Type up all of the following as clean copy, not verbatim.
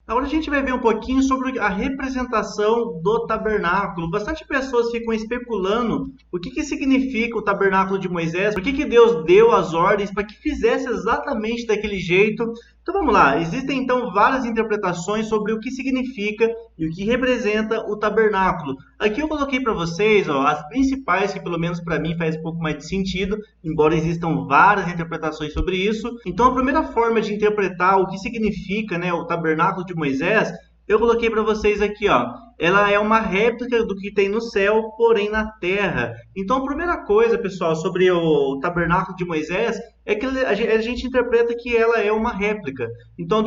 Agora a gente vai ver um pouquinho sobre a representação do tabernáculo. Bastante pessoas ficam especulando o que significa o tabernáculo de Moisés, por que Deus deu as ordens para que fizesse exatamente daquele jeito. Então vamos lá, existem então várias interpretações sobre o que significa e o que representa o tabernáculo. Aqui eu coloquei para vocês as principais, que pelo menos para mim faz um pouco mais de sentido, embora existam várias interpretações sobre isso. Então a primeira forma de interpretar o que significa, né, o tabernáculo de Moisés, eu coloquei para vocês aqui, ó. Ela é uma réplica do que tem no céu, porém na terra. Então a primeira coisa, pessoal, sobre o tabernáculo de Moisés é que a gente interpreta que ela é uma réplica. Então,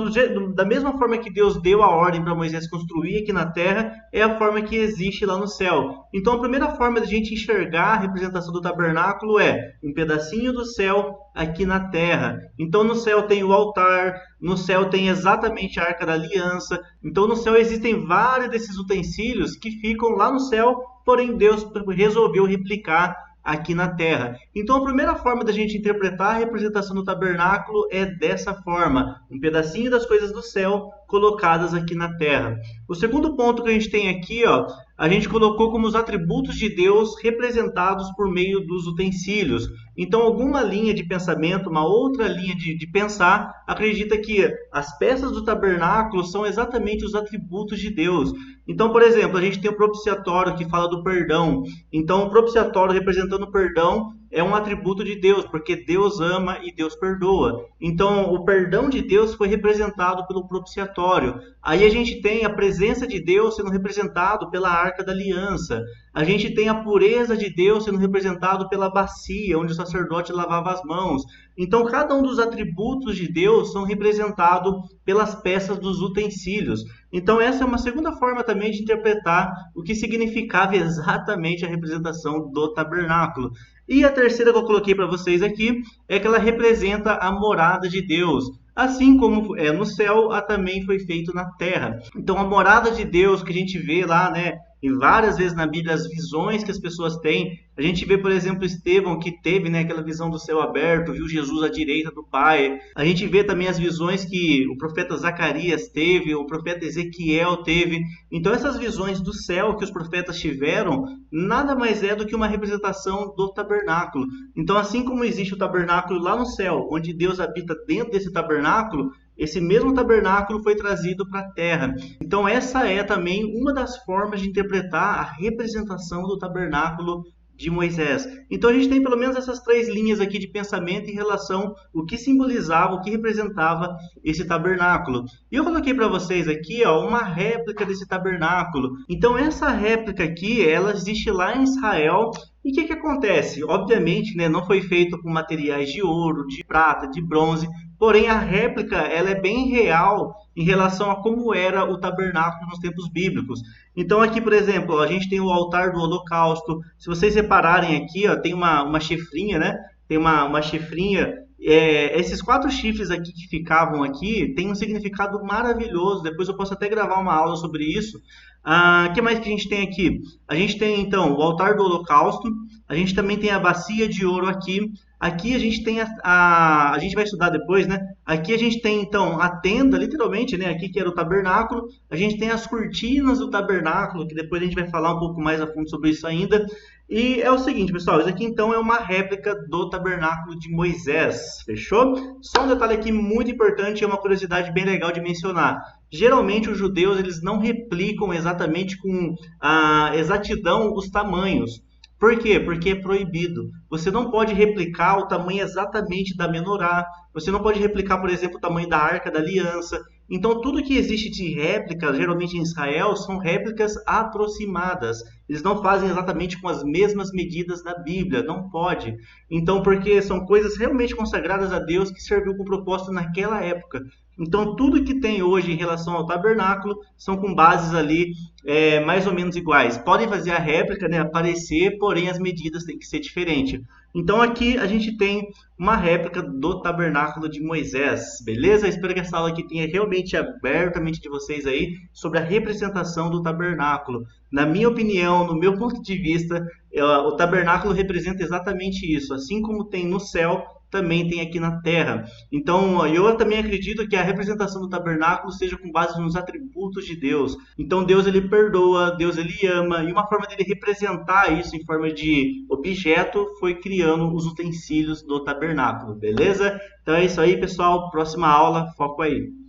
da mesma forma que Deus deu a ordem para Moisés construir aqui na terra, é a forma que existe lá no céu. Então, a primeira forma de a gente enxergar a representação do tabernáculo é um pedacinho do céu aqui na terra. Então, no céu tem o altar, no céu tem exatamente a Arca da Aliança. Então, no céu existem vários desses utensílios que ficam lá no céu, porém Deus resolveu replicar aqui na terra. Então a primeira forma da gente interpretar a representação do tabernáculo é dessa forma, um pedacinho das coisas do céu colocadas aqui na terra. O segundo ponto que a gente tem aqui, ó, a gente colocou como os atributos de Deus representados por meio dos utensílios. Então, alguma linha de pensamento, uma outra linha de pensar, acredita que as peças do tabernáculo são exatamente os atributos de Deus. Então, por exemplo, a gente tem o propiciatório que fala do perdão. Então, o propiciatório representando o perdão é um atributo de Deus, porque Deus ama e Deus perdoa. Então, o perdão de Deus foi representado pelo propiciatório. Aí a gente tem a presença de Deus sendo representado pela Arca da Aliança. A gente tem a pureza de Deus sendo representado pela bacia, onde o sacerdote lavava as mãos. Então, cada um dos atributos de Deus são representados pelas peças dos utensílios. Então, essa é uma segunda forma também de interpretar o que significava exatamente a representação do tabernáculo. E a terceira que eu coloquei para vocês aqui é que ela representa a morada de Deus. Assim como é no céu, também foi feito na terra. Então, a morada de Deus que a gente vê lá, né, e várias vezes na Bíblia, as visões que as pessoas têm. A gente vê, por exemplo, Estevão, que teve, né, aquela visão do céu aberto, viu Jesus à direita do Pai. A gente vê também as visões que o profeta Zacarias teve, o profeta Ezequiel teve. Então, essas visões do céu que os profetas tiveram, nada mais é do que uma representação do tabernáculo. Então, assim como existe o tabernáculo lá no céu, onde Deus habita dentro desse tabernáculo, esse mesmo tabernáculo foi trazido para a terra. Então essa é também uma das formas de interpretar a representação do tabernáculo de Moisés. Então a gente tem pelo menos essas três linhas aqui de pensamento em relação ao que simbolizava, o que representava esse tabernáculo. E eu coloquei para vocês aqui, ó, uma réplica desse tabernáculo. Então essa réplica aqui, ela existe lá em Israel. E o que acontece? Obviamente, né, não foi feito com materiais de ouro, de prata, de bronze, porém a réplica ela é bem real em relação a como era o tabernáculo nos tempos bíblicos. Então aqui, por exemplo, a gente tem o altar do holocausto. Se vocês repararem aqui, ó, tem uma chifrinha, né? Tem uma chifrinha. Esses 4 chifres aqui que ficavam aqui tem um significado maravilhoso. Depois eu posso até gravar uma aula sobre isso. O que mais que a gente tem aqui? A gente tem então o altar do holocausto. A gente também tem a bacia de ouro aqui. Aqui a gente tem a gente vai estudar depois, né? Aqui a gente tem então a tenda, literalmente, né? Aqui que era o tabernáculo. A gente tem as cortinas do tabernáculo, que depois a gente vai falar um pouco mais a fundo sobre isso ainda. E é o seguinte, pessoal, isso aqui então é uma réplica do tabernáculo de Moisés, fechou? Só um detalhe aqui muito importante e uma curiosidade bem legal de mencionar. Geralmente os judeus eles não replicam exatamente com a exatidão os tamanhos. Por quê? Porque é proibido. Você não pode replicar o tamanho exatamente da menorá. Você não pode replicar, por exemplo, o tamanho da Arca da Aliança. Então, tudo que existe de réplica, geralmente em Israel, são réplicas aproximadas. Eles não fazem exatamente com as mesmas medidas da Bíblia. Não pode. Então, porque são coisas realmente consagradas a Deus que serviu com propósito naquela época. Então, tudo que tem hoje em relação ao tabernáculo são com bases ali mais ou menos iguais. Podem fazer a réplica, né, aparecer, porém as medidas têm que ser diferentes. Então, aqui a gente tem uma réplica do tabernáculo de Moisés, beleza? Espero que essa aula aqui tenha realmente aberto a mente de vocês aí sobre a representação do tabernáculo. Na minha opinião, no meu ponto de vista, o tabernáculo representa exatamente isso. Assim como tem no céu, também tem aqui na terra. Então, eu também acredito que a representação do tabernáculo seja com base nos atributos de Deus. Então, Deus ele perdoa, Deus ele ama, e uma forma dele representar isso em forma de objeto foi criando os utensílios do tabernáculo, beleza? Então é isso aí, pessoal. Próxima aula, foco aí.